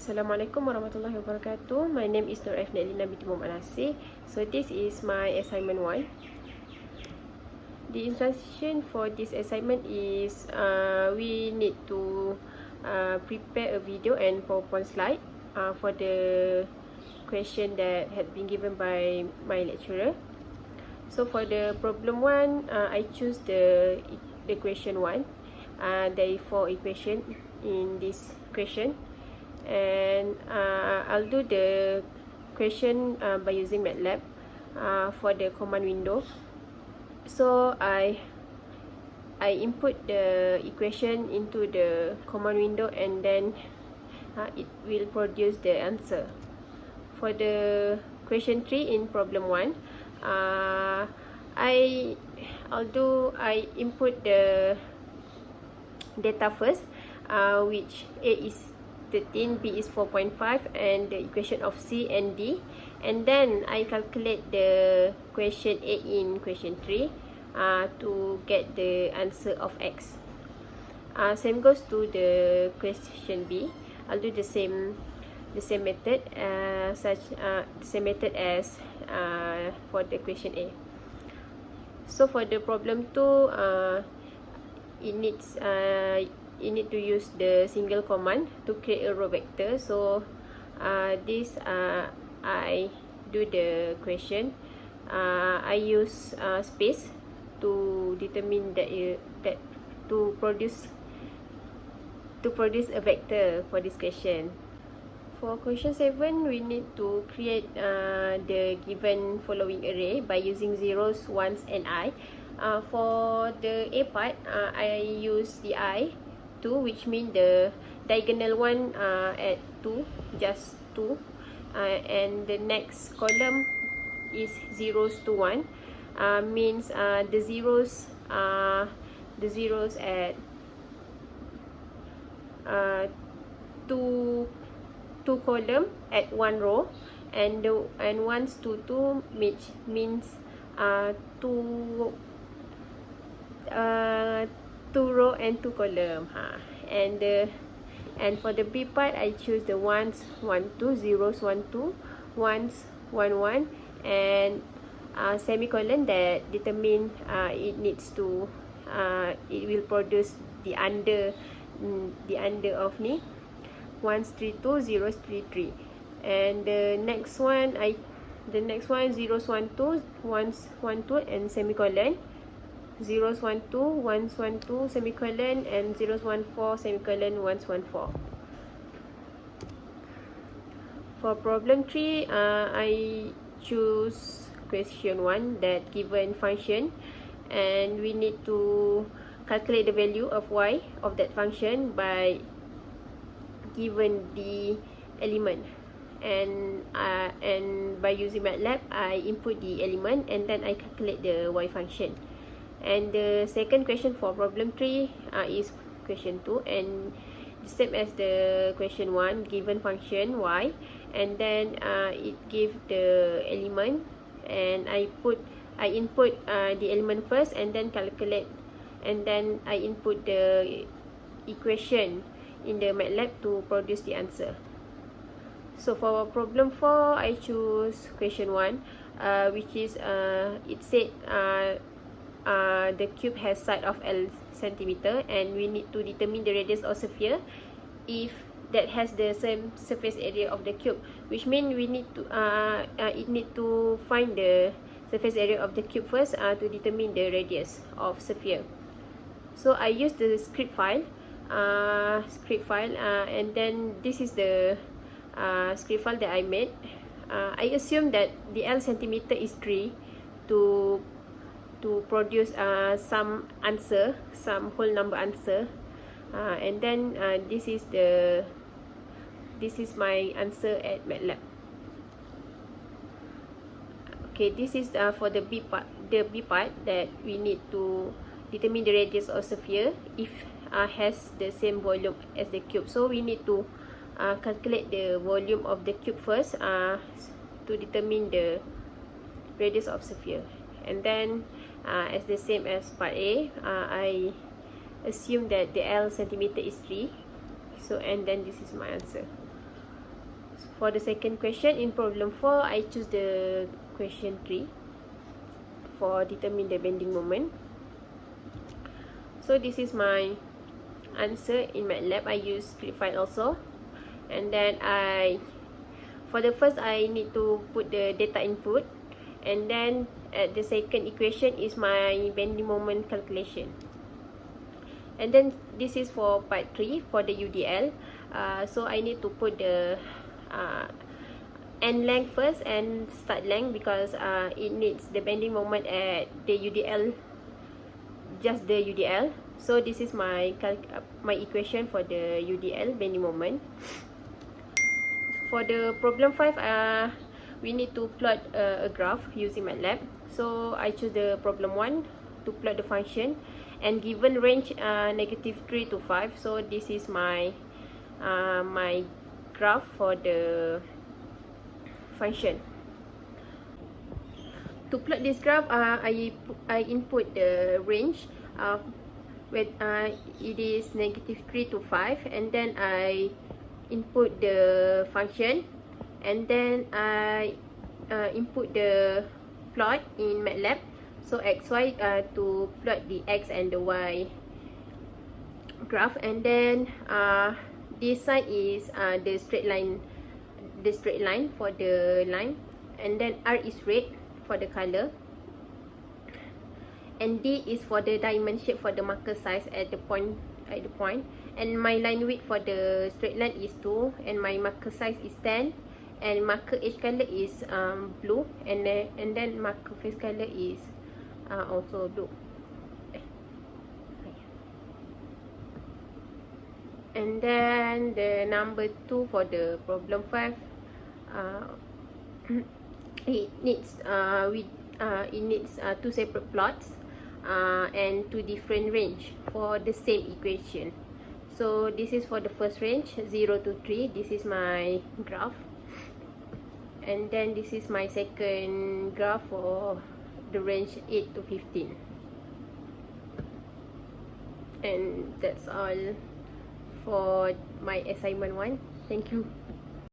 Assalamualaikum warahmatullahi wabarakatuh. My name is Nur Elina binti Muhammad Nasir. So this is my assignment 1. The instruction for this assignment is we need to prepare a video and PowerPoint slide for the question that had been given by my lecturer. So for the problem 1, I choose the question 1. There are 4 equations in this question. And I'll do the question by using MATLAB for the command window. So I input the equation into the command window, and then it will produce the answer. For the question 3 in problem 1, although I input the data first, which A is 13, B is 4.5, and the equation of C and D, and then I calculate the question A in question 3 to get the answer of X. Same goes to the question B. I'll do the same method as for the question A. So for the problem 2, you need to use the single command to create a row vector. So I do the question. I use space to determine that to produce a vector for this question. For question 7, we need to create the given following array by using zeros, ones, and I. For the A part, I use the I 2, which means the diagonal one at 2, just 2, and the next column is zeros to 1, means the zeros at two column at 1 row, and ones to 2 means two row and 2 column. And for the B part, I choose the ones 1 2, zeros 1 2, ones 1 1, and semicolon that determine it will produce the under of ni ones 3 2, zeros 3 3. And the next one zeros 1 2, ones 1 2, and semicolon, zeros 1 2, ones 1 2, semicolon, and zeros 1 4, semicolon, ones 1 4. For problem 3, I choose question 1, that given function, and we need to calculate the value of y of that function by given the element, and by using MATLAB, I input the element and then I calculate the y function. And the second question for problem 3 is question 2, and the same as the question 1, given function y, and then it gives the element, and I input the element first and then calculate, and then I input the equation in the MATLAB to produce the answer. So for problem 4, I choose question 1, which is it said the cube has side of L centimeter, and we need to determine the radius of sphere if that has the same surface area of the cube, which means we need to it need to find the surface area of the cube first to determine the radius of sphere. So I use the script file, and then this is the script file that I made. I assume that the L centimeter is 3 to produce some answer, some whole number answer, and then this is my answer at MATLAB. Okay, this is for the B part. The B part, that we need to determine the radius of sphere if has the same volume as the cube. So we need to calculate the volume of the cube first to determine the radius of sphere. And then as the same as part A, I assume that the L centimeter is 3. So, and then this is my answer. For the second question in problem 4, I choose the question 3 for determine the bending moment. So this is my answer in MATLAB. I use script file also, and then for the first I need to put the data input, and then at the second equation is my bending moment calculation. And then this is for part 3 for the UDL. So I need to put the end length first and start length, because it needs the bending moment at the UDL, just the UDL. So this is my equation for the UDL bending moment. For the problem 5, we need to plot a graph using MATLAB. So I choose the problem 1 to plot the function, and given range -3 to 5. So this is my my graph for the function. To plot this graph, I input the range with it is -3 to 5, and then I input the function, and then I input the plot in MATLAB. So XY to plot the X and the Y graph, and then this side is the straight line for the line, and then R is red for the color, and D is for the diamond shape for the marker size at the point, and my line width for the straight line is 2, and my marker size is 10, and marker edge color is blue, and then marker face color is also blue. And then the number 2 for the problem 5, it needs two separate plots and two different range for the same equation. So this is for the first range 0 to 3. This is my graph, and then this is my second graph for the range 8 to 15. And that's all for my assignment 1. Thank you.